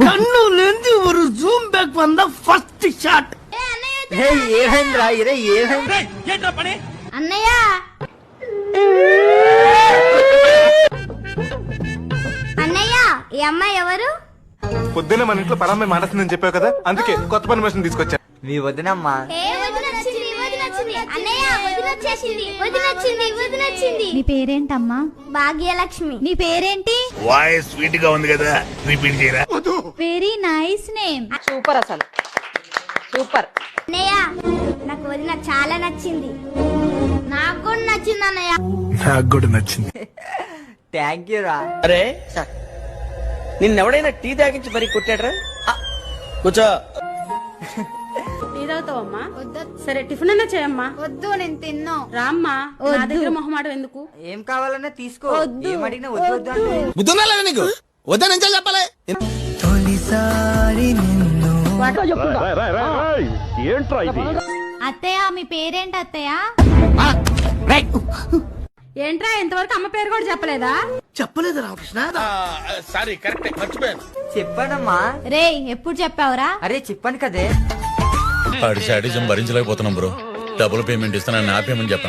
கண்ணுலேந்து ஒரு zoom back வந்த first shot. ఏమైందిరా ఇరే ఏమైంది ఏంట్రా పని? అన్నయ్య అన్నయ్య ఈ అమ్మాయి ఎవరు? పొద్దున్నే మన ఇంట్లో పరమ్మాయి మానేస్తుందని చెప్పావు కదా, అందుకే కొత్త పని మనిషిని తీసుకొచ్చా. మీ వదినమ్మా. నీ పేరేంటమ్మా? భాగ్యలక్ష్మి. నీ పేరేంటి? వాయిస్ స్వీట్ గా ఉంది కదా, రిపీట్ చేయరా. Very nice name. సూపర్, అసలు సూపర్. అన్నయ్య నాకు వదిన చాలా నచ్చింది. నాకు కూడా నచ్చింది అన్నయ్య. నాకు కూడా నచ్చింది. థ్యాంక్ యూ రా. అరే నిన్నెవడైనా టీ తాగించి మరీ కొట్టాడ్రా? కూర్చో. టీ తాగుతావమ్మా? సరే టిఫిన్ అన్నా చేయమ్మా. వద్దు నేను తిన్నా. రామ్మా, నా దగ్గర మొహమాటం ఎందుకు? ఏం కావాలన్నా తీసుకో. ఏం అడిగినా వద్దు వద్దు అంటే. బుద్ధున్నా నీకు? వద్దని నుంచి చెప్పాలి. అత్తయ్య మీ పేరేంటి అత్తయ్య? ఏంట్రా ఇంతవరకు అమ్మ పేరు కూడా చెప్పలేదా? చెప్పలేదు రామకృష్ణ. సారీ, కరెక్ట్ మర్చిపోయాను. చెప్పానమ్మా. రే ఎప్పుడు చెప్పావురా? అరే చెప్పాను కదే. ఆడి శాడిజం భరించలేకపోతున్నాం బ్రో. డబుల్ పేమెంట్ ఇస్తానని ఆపేమని చెప్పాను.